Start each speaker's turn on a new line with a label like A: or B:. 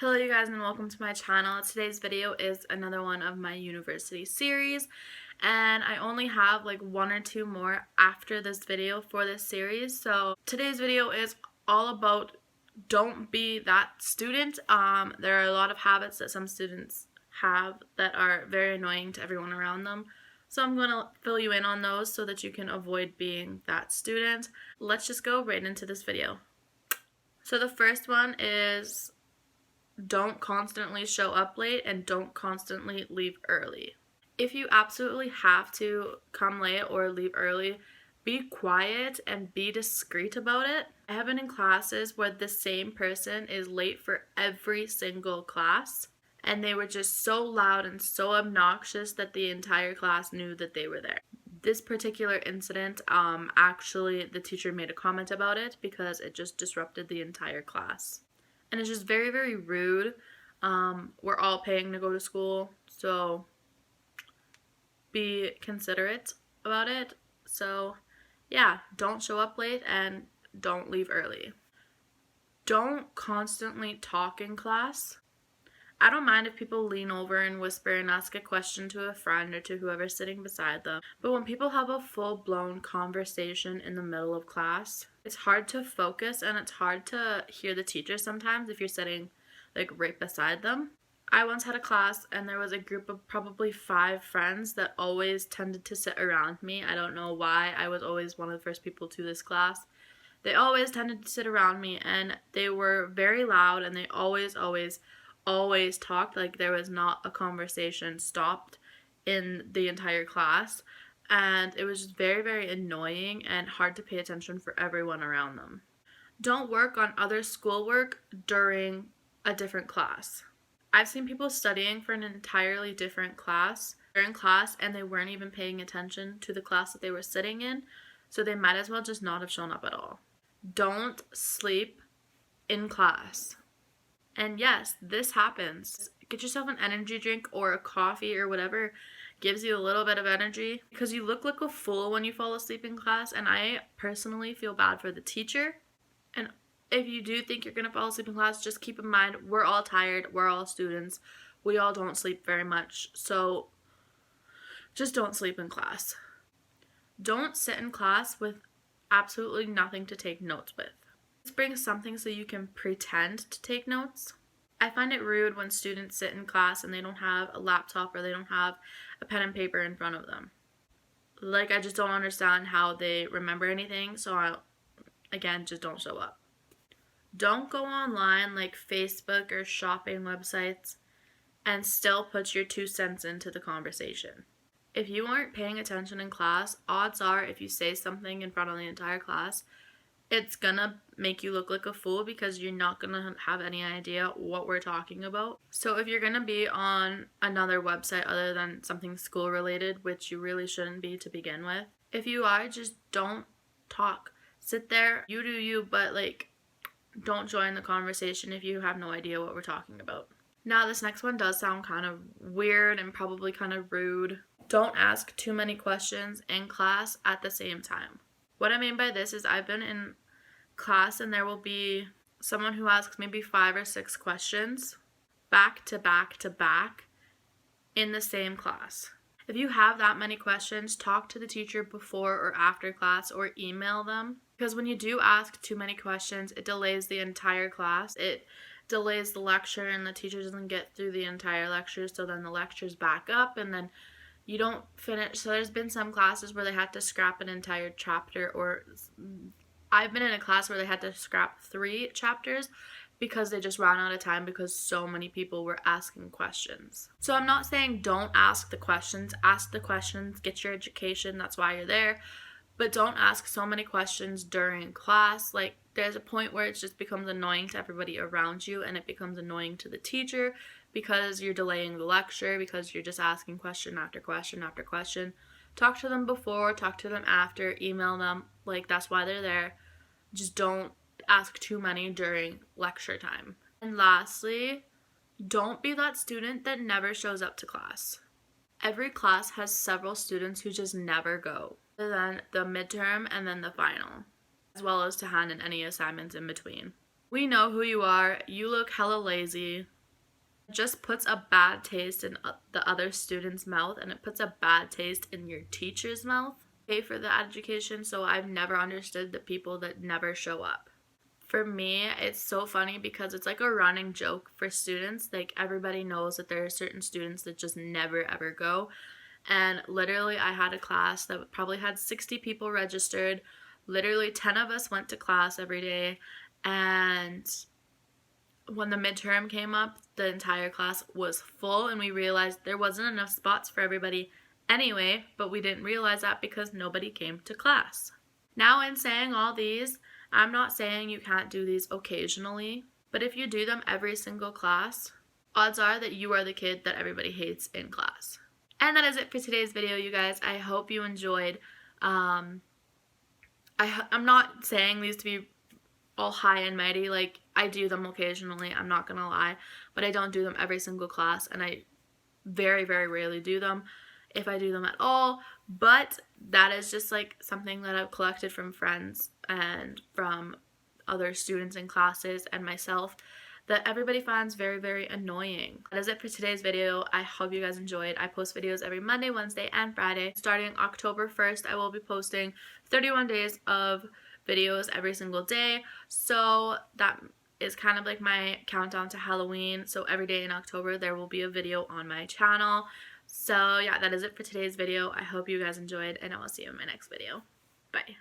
A: Hello you guys and welcome to my channel. Today's video is another one of my university series and I only have like one or two more after this video for this series. So today's video is all about don't be that student. There are a lot of habits that some students have that are very annoying to everyone around them. So I'm going to fill you in on those so that you can avoid being that student. Let's just go right into this video. So the first one is don't constantly show up late and don't constantly leave early. If you absolutely have to come late or leave early, be quiet and be discreet about it. I have been in classes where the same person is late for every single class and they were just so loud and so obnoxious that the entire class knew that they were there. This particular incident, actually the teacher made a comment about it because it just disrupted the entire class. And it's just very, very rude. We're all paying to go to school, so be considerate about it. So yeah, don't show up late and don't leave early. Don't constantly talk in class. I don't mind if people lean over and whisper and ask a question to a friend or to whoever's sitting beside them, but when people have a full-blown conversation in the middle of class, it's hard to focus and it's hard to hear the teacher sometimes if you're sitting like right beside them. I once had a class and there was a group of probably 5 friends that always tended to sit around me. I don't know why. I was always one of the first people to this class. They always tended to sit around me and they were very loud and they always talked. Like there was not a conversation stopped in the entire class, and it was just very, very annoying and hard to pay attention for everyone around them. Don't work on other schoolwork during a different class. I've seen people studying for an entirely different class during class and they weren't even paying attention to the class that they were sitting in, so they might as well just not have shown up at all. Don't sleep in class. And yes, this happens. Get yourself an energy drink or a coffee or whatever gives you a little bit of energy, because you look like a fool when you fall asleep in class, and I personally feel bad for the teacher. And if you do think you're going to fall asleep in class, just keep in mind we're all tired, we're all students, we all don't sleep very much, so just don't sleep in class. Don't sit in class with absolutely nothing to take notes with. Just bring something so you can pretend to take notes. I find it rude when students sit in class and they don't have a laptop or they don't have a pen and paper in front of them. Like, I just don't understand how they remember anything, so again, just don't show up. Don't go online like Facebook or shopping websites and still put your 2 cents into the conversation. If you aren't paying attention in class, odds are if you say something in front of the entire class, it's gonna make you look like a fool because you're not gonna have any idea what we're talking about. So if you're gonna be on another website other than something school related, which you really shouldn't be to begin with, if you are, just don't talk. Sit there, you do you, but like, don't join the conversation if you have no idea what we're talking about. Now this next one does sound kind of weird and probably kind of rude. Don't ask too many questions in class at the same time. What I mean by this is I've been in class and there will be someone who asks maybe 5 or 6 questions back to back to back in the same class. If you have that many questions, talk to the teacher before or after class or email them, because when you do ask too many questions, it delays the entire class. It delays the lecture and the teacher doesn't get through the entire lecture, so then the lecture's back up and then you don't finish. So there's been some classes where they had to scrap an entire chapter, or I've been in a class where they had to scrap 3 chapters because they just ran out of time because so many people were asking questions. So I'm not saying don't ask the questions. Ask the questions, get your education, that's why you're there. But don't ask so many questions during class. Like, there's a point where it just becomes annoying to everybody around you and it becomes annoying to the teacher because you're delaying the lecture, because you're just asking question after question after question. Talk to them before, talk to them after, email them. Like, that's why they're there. Just don't ask too many during lecture time. And lastly, don't be that student that never shows up to class. Every class has several students who just never go, other than the midterm and then the final, as well as to hand in any assignments in between. We know who you are. You look hella lazy. It just puts a bad taste in the other student's mouth, and it puts a bad taste in your teacher's mouth. Pay for the education, so I've never understood the people that never show up. For me, it's so funny because it's like a running joke for students. Like, everybody knows that there are certain students that just never ever go. And literally, I had a class that probably had 60 people registered. Literally, 10 of us went to class every day. And when the midterm came up, the entire class was full, and we realized there wasn't enough spots for everybody anyway, but we didn't realize that because nobody came to class. Now, in saying all these, I'm not saying you can't do these occasionally, but if you do them every single class, odds are that you are the kid that everybody hates in class. And that is it for today's video, you guys. I hope you enjoyed. I'm not saying these to be all high and mighty. Like, I do them occasionally, I'm not gonna lie, but I don't do them every single class, and I very, very rarely do them, if I do them at all. But that is just like something that I've collected from friends and from other students in classes and myself that everybody finds very, very annoying. That is it for today's video. I hope you guys enjoyed. I post videos every Monday, Wednesday, and Friday. Starting October 1st, I will be posting 31 days of videos every single day. So that is kind of like my countdown to Halloween. So every day in October, there will be a video on my channel. So yeah, that is it for today's video. I hope you guys enjoyed, and I will see you in my next video. Bye.